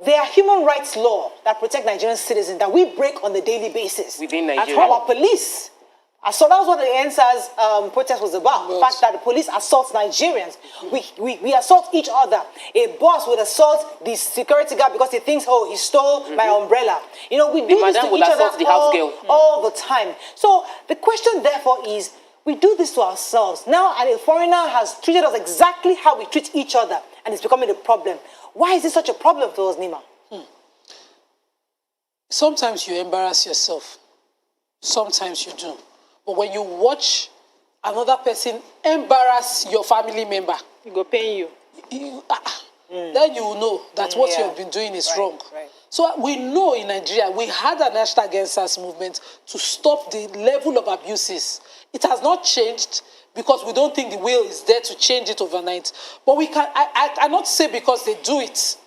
there are human rights law that protect Nigerian citizens that we break on a daily basis. Within Nigeria. As our police. So that was what the NSAS protest was about. The fact that the police assault Nigerians. We assault each other. A boss would assault the security guard because he thinks, oh, he stole my umbrella. You know, we do this to each other all the time. So the question, therefore, is, we do this to ourselves. Now, and a foreigner has treated us exactly how we treat each other, and it's becoming a problem. Why is this such a problem to us, Nima? Sometimes you embarrass yourself. Sometimes you do. But when you watch another person embarrass your family member, it go pain you. Then you will know that what you have been doing is wrong. Right. So we know in Nigeria, we had a national against us movement to stop the level of abuses. It has not changed because we don't think the will is there to change it overnight. But we can. I cannot say because they do it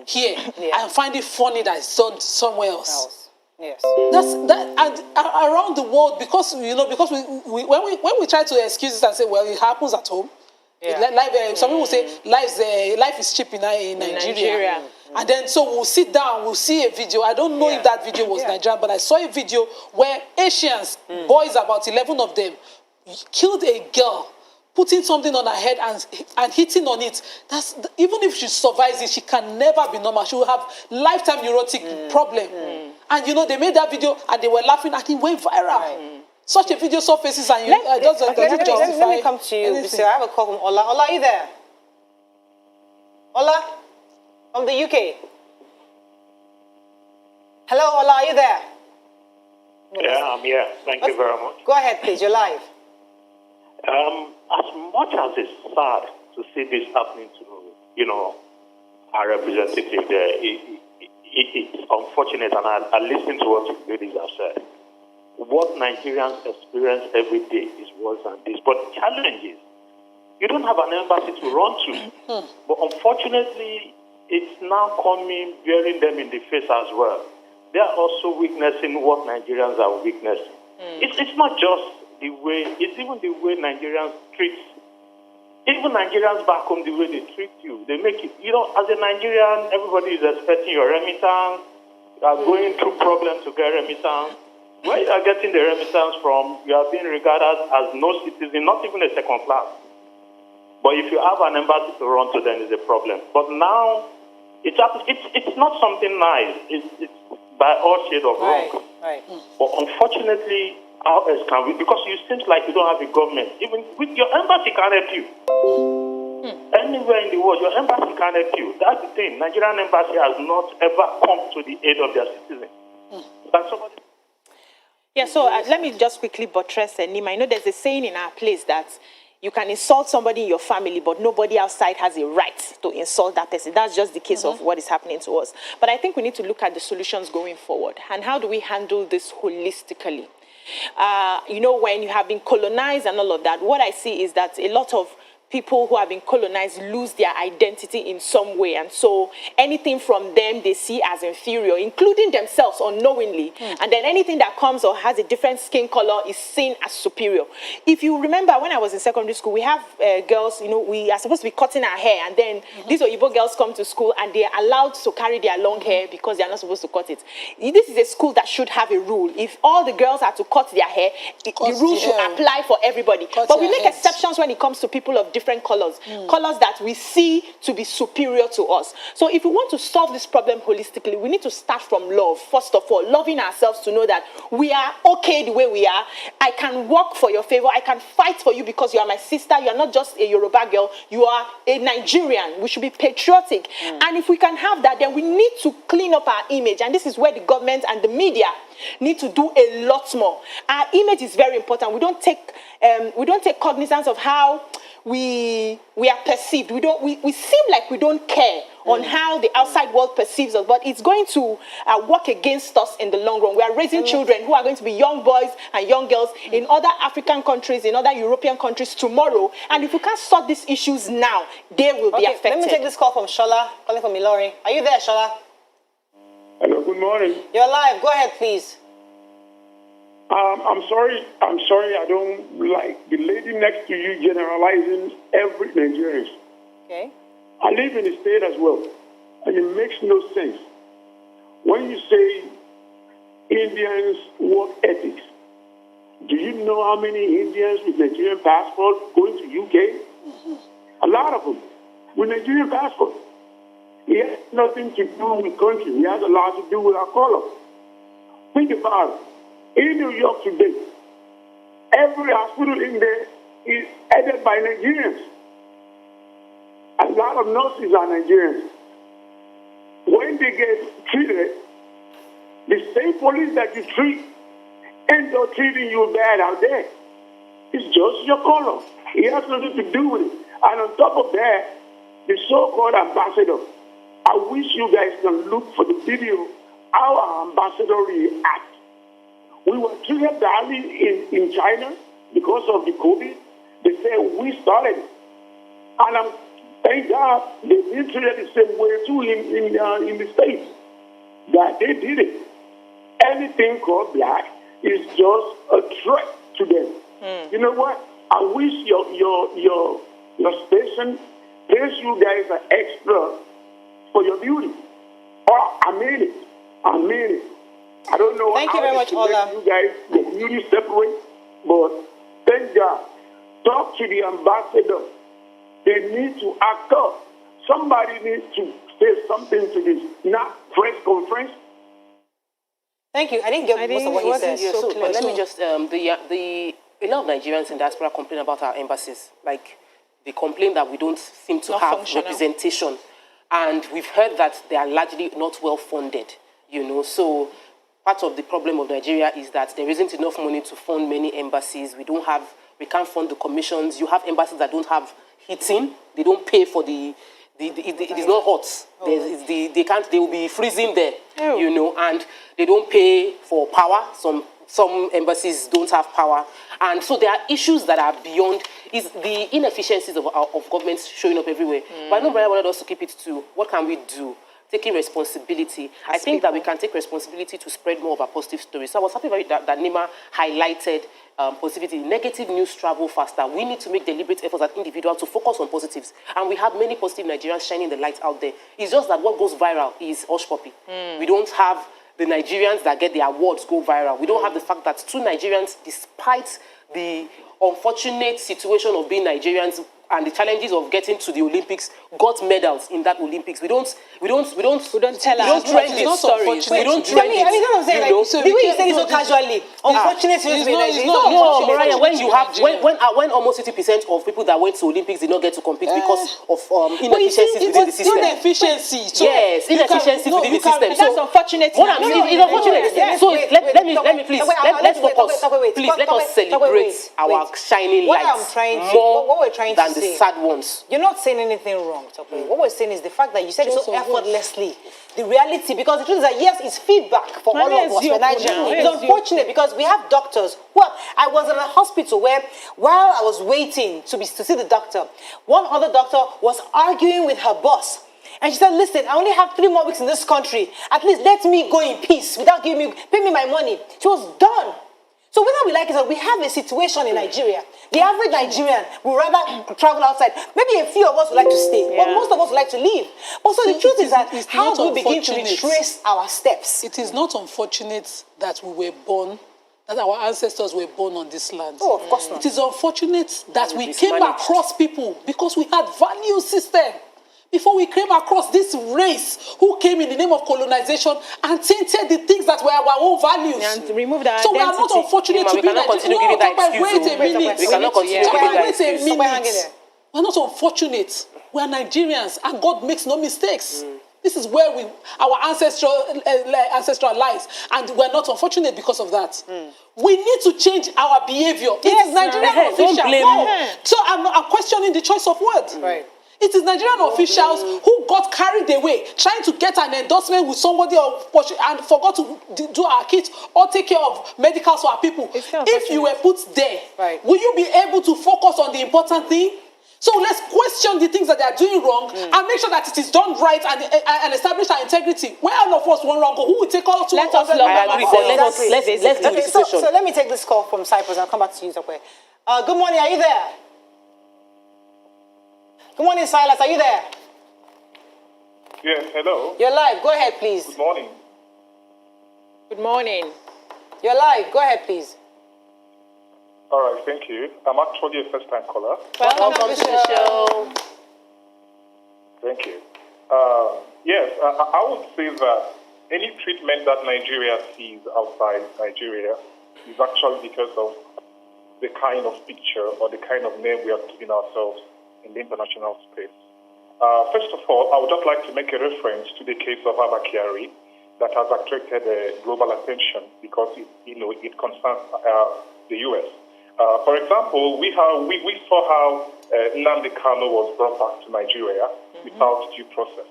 here, I find it funny that it's done somewhere else. Yes. And around the world, because when we try to excuse it and say, well, it happens at home. Yeah. Some people say life is cheap in Nigeria. And then so we'll sit down, we'll see a video. I don't know if that video was Nigerian, but I saw a video where Asians, boys, about 11 of them, killed a girl, putting something on her head and hitting on it. Even if she survives it, she can never be normal. She will have lifetime neurotic problem. And you know, they made that video and they were laughing and it went viral. Such a video surfaces and let me come to you. I have a call from Ola. Ola, are you there? Ola? From the UK. Hello, Ola, are you there? Yeah, I'm here. Thank you very much. Go ahead, please. You're live. As much as it's sad to see this happening to, you know, our representative there, it's unfortunate, and I listen to what you ladies have said. What Nigerians experience every day is worse than this. But the challenge is, you don't have an embassy to run to. But unfortunately, it's now coming, bearing them in the face as well. They are also witnessing what Nigerians are witnessing. It's not just the way, it's even the way Nigerians treat, even Nigerians back home, the way they treat you. They make it, you know, as a Nigerian, everybody is expecting your remittance. You are going through problems to get remittance. Where you are getting the remittance from, you are being regarded as no citizen, not even a second class. But if you have an embassy to run to, then it's a problem. But now, it's not something nice. It's by all shades of wrong. Right. But unfortunately, how else can we? Because it seems like you don't have a government. Even with your embassy can't help you. Anywhere in the world, your embassy can't help you. That's the thing. Nigerian embassy has not ever come to the aid of their citizens. Yeah, so let me just quickly buttress Nima. I know there's a saying in our place that you can insult somebody in your family, but nobody outside has a right to insult that person. That's just the case of what is happening to us. But I think we need to look at the solutions going forward. And how do we handle this holistically? You know, when you have been colonized and all of that, what I see is that a lot of people who have been colonized lose their identity in some way. And so anything from them they see as inferior, including themselves unknowingly. And then anything that comes or has a different skin color is seen as superior. If you remember, when I was in secondary school, we have girls, you know, we are supposed to be cutting our hair. And then these Oyibo girls come to school and they are allowed to carry their long hair because they are not supposed to cut it. This is a school that should have a rule. If all the girls are to cut their hair, the rule should apply for everybody. But we make exceptions when it comes to people of different colors, colors that we see to be superior to us. So if we want to solve this problem holistically, we need to start from love. First of all, loving ourselves to know that we are okay the way we are. I can work for your favor. I can fight for you because you are my sister. You are not just a Yoruba girl. You are a Nigerian. We should be patriotic. And if we can have that, then we need to clean up our image. And this is where the government and the media need to do a lot more. Our image is very important. We don't take cognizance of how we are perceived. We seem like we don't care on how the outside world perceives us, but it's going to work against us in the long run. We are raising children who are going to be young boys and young girls in other African countries, in other European countries tomorrow. And if we can't sort these issues now, they will be affected. Let me take this call from Shola, calling from Ilorin. Are you there, Shola? Hello, good morning. You're live. Go ahead, please. I'm sorry. I don't like the lady next to you generalizing every Nigerian. Okay. I live in the state as well. and it makes no sense. When you say Indians work ethics, do you know how many Indians with Nigerian passports going to UK? A lot of them with Nigerian passports. It has nothing to do with country. It has a lot to do with our color. Think about it. In New York today, every hospital in there is headed by Nigerians. A lot of nurses are Nigerians. When they get treated, the same police that you treat end up treating you bad out there. It's just your color. It has nothing to do with it. And on top of that, the so-called ambassador, I wish you guys can look for the video how our ambassador react. We were treated badly in China because of the COVID. They said we started it. And thank God they've been treated the same way too in the States. That they did it. Anything called black is just a threat to them. You know what? I wish your station pays you guys an extra for your beauty. Oh, I mean it. I mean it. I don't know Thank you very much, Ola. You guys, the beauty separate, but thank God. Talk to the ambassador. They need to act up. Somebody needs to say something to this, not press conference. Thank you. I didn't get most of what he said. Yeah, but let me just, a lot of Nigerians in diaspora complain about our embassies. Like, they complain that we don't seem to have representation. And we've heard that they are largely not well funded, you know. So part of the problem of Nigeria is that there isn't enough money to fund many embassies. We can't fund the commissions. You have embassies that don't have heating. They don't pay for it is not hot. They will be freezing there, you know, and they don't pay for power. Some embassies don't have power. And so there are issues that are beyond the inefficiencies of governments showing up everywhere. But I know Brian wanted us to keep it to what can we do? Taking responsibility. I think that we can take responsibility to spread more of our positive stories. So I was happy that Nima highlighted positivity. Negative news travel faster. We need to make deliberate efforts as individuals to focus on positives. And we have many positive Nigerians shining the light out there. It's just that what goes viral is hush puppy. We don't have the Nigerians that get the awards go viral. We don't have the fact that two Nigerians, despite the unfortunate situation of being Nigerians and the challenges of getting to the Olympics, got medals in that Olympics. We don't trend it. We don't trend it. I mean, what I'm saying, like, the way you said it so casually, unfortunate situation in Nigeria. No, Mariah, when almost 80% of people that went to Olympics did not get to compete because of inefficiencies within the system. Yes, inefficiencies within the system. That's unfortunate. It's unfortunate. So let me please, let's focus. Please, let us celebrate our shining lights more than the sad ones. You're not saying anything wrong, Tope. What we're saying is the fact that you said it so effortlessly. The reality, because the truth is that yes, it's feedback for all of us, for Nigeria. It's unfortunate because we have doctors. Well, I was in a hospital where, while I was waiting to see the doctor, one other doctor was arguing with her boss. And she said, listen, I only have 3 more weeks in this country. At least let me go in peace without pay me my money. She was done. So whether we like it or not, we have a situation in Nigeria. The average Nigerian would rather travel outside. Maybe a few of us would like to stay, but most of us would like to leave. But so the truth is that how do we begin to retrace our steps? It is not unfortunate that we were born, that our ancestors were born on this land. Oh, of course not. It is unfortunate that we came across people because we had value system. Before we came across this race who came in the name of colonization and tainted the things that were our own values. And removed our so identity. we are not unfortunate to be Nigerian. Wait a minute. We cannot continue giving that excuse. We're not unfortunate. We are Nigerians and God makes no mistakes. This is where our ancestral lies, and we're not unfortunate because of that. We need to change our behavior. It is Nigerian officials. So I'm questioning the choice of words. Right. It is Nigerian officials who got carried away trying to get an endorsement with somebody and forgot to do our kit or take care of medicals for our people. If you were put there, will you be able to focus on the important thing? So let's question the things that they are doing wrong and make sure that it is done right and establish our integrity. Where all of us went wrong, who will take all 200? Let's do the situation. So let me take this call from Cyprus and I'll come back to you, Tope. Good morning, are you there? Good morning, Silas. Are you there? Yes, hello. You're live. Go ahead, please. Good morning. Good morning. You're live. Go ahead, please. All right, thank you. I'm actually a first-time caller. Welcome to the show. Thank you. Yes, I would say that any treatment that Nigeria sees outside Nigeria is actually because of the kind of picture or the kind of name we are giving ourselves in the international space. First of all, I would just like to make a reference to the case of Abba Kyari that has attracted global attention because it concerns the U.S. For example, we saw how Nnamdi Kanu was brought back to Nigeria without due process.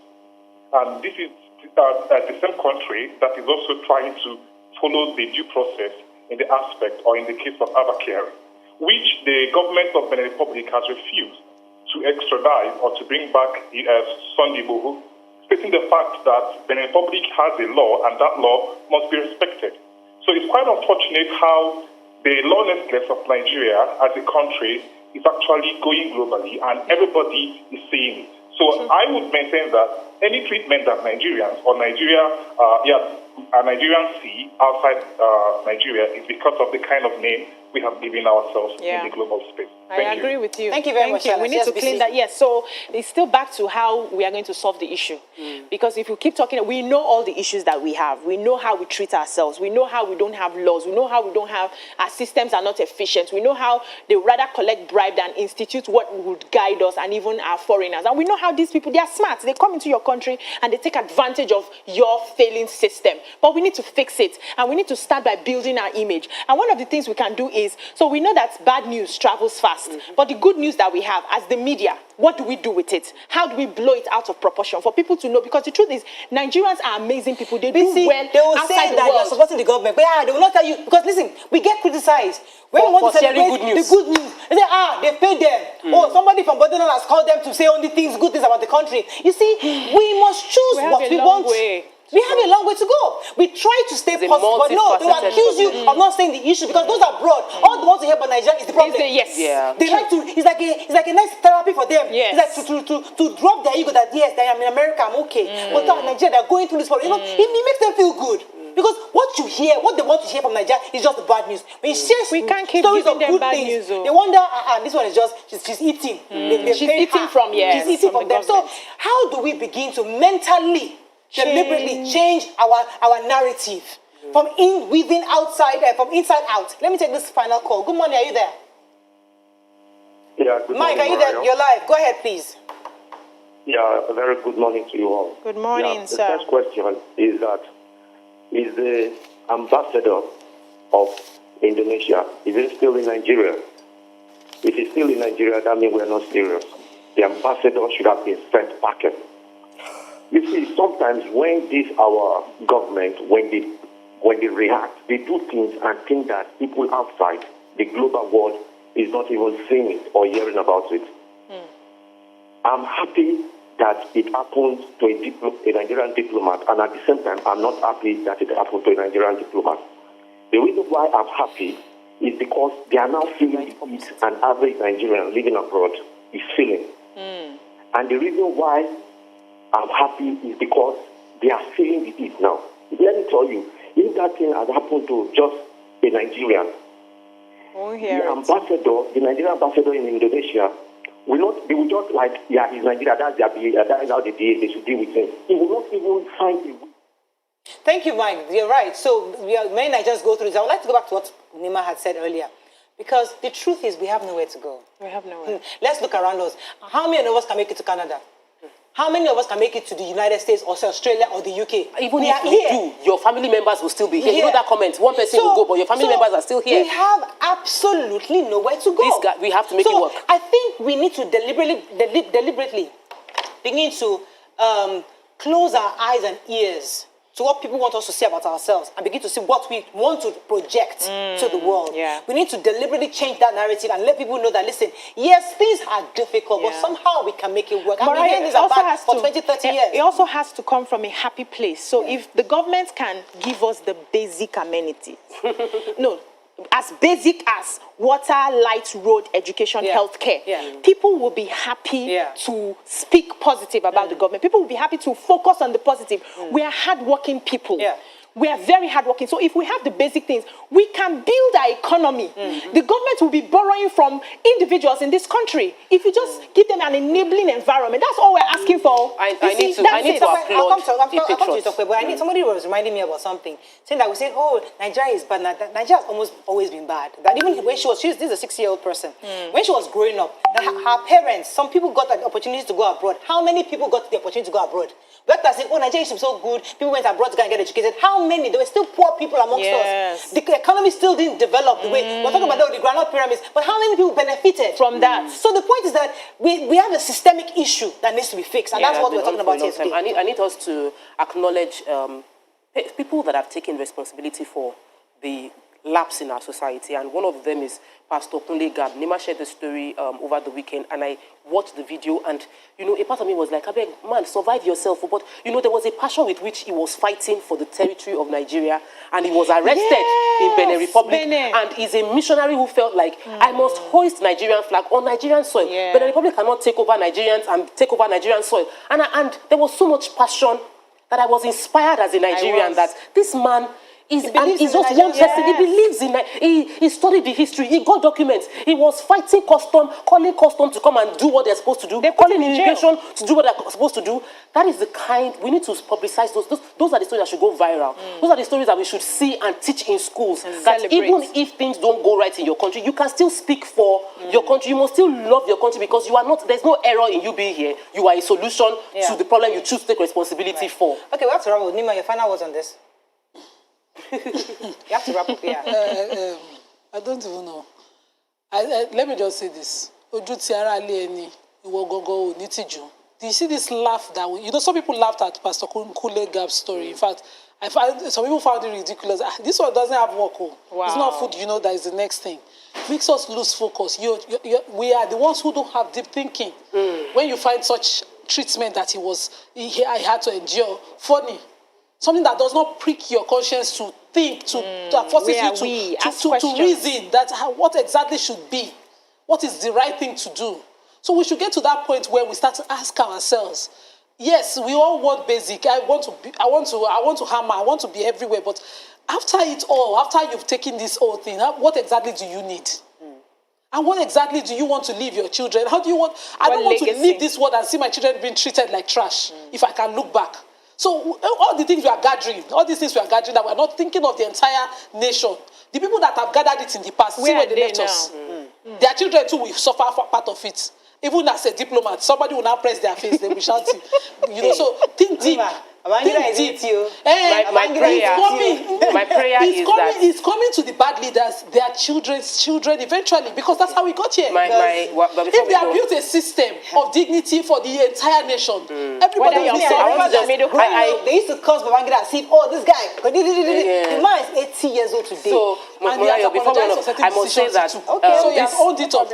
And this is the same country that is also trying to follow the due process in the aspect or in the case of Abba Kyari, which the government of Benin Republic has refused to extradite or to bring back Sunday Igboho, stating the fact that Benin Republic has a law and that law must be respected. So it's quite unfortunate how the lawlessness of Nigeria as a country is actually going globally and everybody is seeing it. So I would maintain that any treatment that Nigerians or Nigerians see outside Nigeria is because of the kind of name we have given ourselves in the global space. I agree with you. Thank you very much. We need to clean that. Yes, so it's still back to how we are going to solve the issue. Because if you keep talking, we know all the issues that we have. We know how we treat ourselves. We know how we don't have laws. We know how we don't have, our systems are not efficient. We know how they rather collect bribe than institute what would guide us and even our foreigners. And we know how these people, they are smart. They come into your country and they take advantage of your failing system. But we need to fix it. And we need to start by building our image. And one of the things we can do is, so we know that bad news travels fast. But the good news that we have as the media, what do we do with it? How do we blow it out of proportion for people to know? Because the truth is, Nigerians are amazing people. They do well they will outside say the that world. you're supporting the government, but they will not tell you. Because listen, we get criticized. When we want to celebrate good news. the good news, they say, they paid them. Oh, somebody from Bottom has called them to say only good things about the country. You see, we must choose what we want. We have a long way to go. We try to stay positive, but no, they will accuse you of not saying the issue because those are broad. All they want to hear about Nigeria is the problem. Yes. Yeah. They like to. It's like a nice therapy for them. Yes. It's like to drop their ego that yes, I am in America, I'm okay. But in Nigeria, they're going through this problem. It makes them feel good. Because what you hear, what they want to hear from Nigeria is just the bad news. When you share can't keep stories giving of them good bad things, news, they wonder, this one is just, she's eating. She's eating from, She's eating from them. So how do we begin to mentally, deliberately change our narrative from within, outside, from inside out? Let me take this final call. Good morning, are you there? Yeah, good Mike, morning, are you there? Mariam. You're live. Go ahead, please. Yeah, a very good morning to you all. Good morning, The sir. first question is that, is the ambassador of Indonesia, is it still in Nigeria? If it's still in Nigeria, that means we're not serious. The ambassador should have been sent packing. You see, sometimes when our government, when they react, they do things and think that people outside the global world is not even seeing it or hearing about it. I'm happy that it happened to a Nigerian diplomat, and at the same time, I'm not happy that it happened to a Nigerian diplomat. The reason why I'm happy is because they are now feeling the heat an average Nigerian living abroad is feeling. And the reason why I'm happy is because they are feeling the heat now. Let me tell you, if that thing has happened to just a Nigerian, the Nigerian ambassador in Indonesia, they will just like, he's Nigeria, that's how they should deal with him. He will not even find a way. Thank you, Mike. You're right. So many Nigerians go through this. I would like to go back to what Nima had said earlier. Because the truth is we have nowhere to go. We have nowhere. Let's look around us. How many of us can make it to Canada? How many of us can make it to the United States or Australia or the UK? Even if we do, your family members will still be here. You know that comment, one person will go, but your family members are still here. We have absolutely nowhere to go. We have to make it work. I think we need to deliberately begin to close our eyes and ears to what people want us to say about ourselves and begin to see what we want to project to the world. We need to deliberately change that narrative and let people know that, listen, yes, things are difficult, but somehow we can make it work. I've been hearing this about for 20, 30 years. It also has to come from a happy place. So if the government can give us the basic amenities, as basic as water, light, road, education, healthcare, people will be happy to speak positive about the government. People will be happy to focus on the positive. We are hardworking people. We are very hardworking. So if we have the basic things, we can build our economy. The government will be borrowing from individuals in this country. If you just give them an enabling environment, that's all we're asking for. I need to applaud. I'll come to you, but I need, somebody was reminding me about something, saying that we said, oh, Nigeria is bad. Nigeria has almost always been bad. That even when this is a 6-year-old person, when she was growing up, that her parents, some people got the opportunity to go abroad. How many people got the opportunity to go abroad? We have to say, oh, Nigeria used to be so good. People went abroad to go and get educated. How many? There were still poor people amongst us. The economy still didn't develop the way. We're talking about the granite pyramids, but how many people benefited from that? So the point is that we have a systemic issue that needs to be fixed, and that's what we're talking about here today. I need us to acknowledge people that have taken responsibility for the lapse in our society, and one of them is Pastor Kunle Gab. Nima shared the story over the weekend, and I watched the video, and a part of me was like, I beg, man, survive yourself. But there was a passion with which he was fighting for the territory of Nigeria, and he was arrested in Benin Republic, and he's a missionary who felt like, I must hoist Nigerian flag on Nigerian soil. Benin Republic cannot take over Nigerians and take over Nigerian soil. And there was so much passion that I was inspired as a Nigerian that this man he's just one person. He believes in it. He studied the history. He got documents. He was fighting custom, calling custom to come and do what they're supposed to do. They're calling immigration to do what they're supposed to do. That is the kind, we need to publicize those. Those are the stories that should go viral. Those are the stories that we should see and teach in schools. And that even if things don't go right in your country, you can still speak for your country. You must still love your country because you are not, there's no error in you being here. You are a solution to the problem you choose to take responsibility for. Okay, we have to wrap up. Nima, your final words on this. You have to wrap up here. I don't even know. Let me just say this. Do you see this laugh that some people laughed at Pastor Kunle Gab's story. In fact, some people found it ridiculous. This one doesn't have work. Wow. It's not food, that is the next thing. It makes us lose focus. We are the ones who don't have deep thinking. When you find such treatment that I had to endure, funny. Something that does not prick your conscience to think, that forces you to reason that what exactly should be, what is the right thing to do. So we should get to that point where we start to ask ourselves, yes, we all want basic. I want to hammer, I want to be everywhere. But after it all, after you've taken this whole thing, what exactly do you need? And what exactly do you want to leave your children? How do you want? I don't want to leave this world and see my children being treated like trash. If I can look back. So all the things we are gathering, all these things we are gathering, that we are not thinking of the entire nation. The people that have gathered it in the past, see where they left us. Their children too will suffer for part of it. Even as a diplomat, somebody will now press their face, they'll be shouting. So think deep. My prayer is that it's coming to the bad leaders, their children's children eventually, because that's how we got here. If they have built a system of dignity for the entire nation, everybody will say, they used to curse Babangida and say, oh, this guy, the man is 80 years old today. So, I must say that so he has owned it up.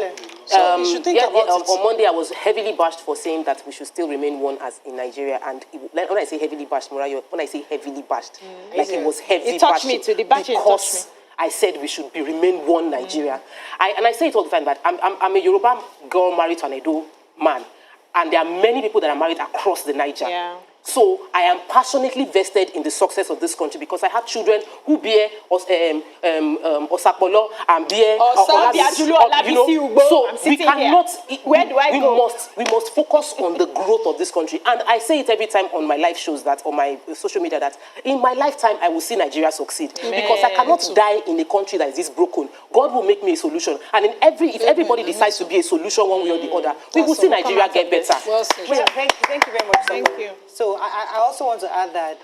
So you should think about it. On Monday, I was heavily bashed for saying that we should still remain one as in Nigeria. And when I say heavily bashed, Morayo, when I say heavily bashed, like it was heavy bashed. It touched me too. The bashing touched me. I said we should remain one Nigeria. And I say it all the time that I'm a Yoruba girl married to an Edo man. And there are many people that are married across the Niger. Yeah. So I am passionately vested in the success of this country because I have children who bear Osakpolo and bear So we cannot. Where do I go? We must focus on the growth of this country. And I say it every time on my live shows, that on my social media, that in my lifetime I will see Nigeria succeed. Because I cannot die in a country that is this broken. God will make me a solution. And if everybody decides to be a solution one way or the other, we will see Nigeria get better. Thank you very much. Thank you. So I also want to add that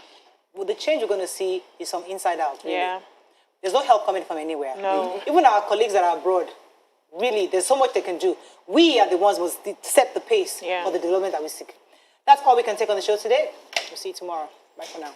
the change we're going to see is from inside out. Really. Yeah. There's no help coming from anywhere. No. Even our colleagues that are abroad, really, there's so much they can do. We are the ones who must set the pace for the development that we seek. That's all we can take on the show today. We'll see you tomorrow. Bye for now.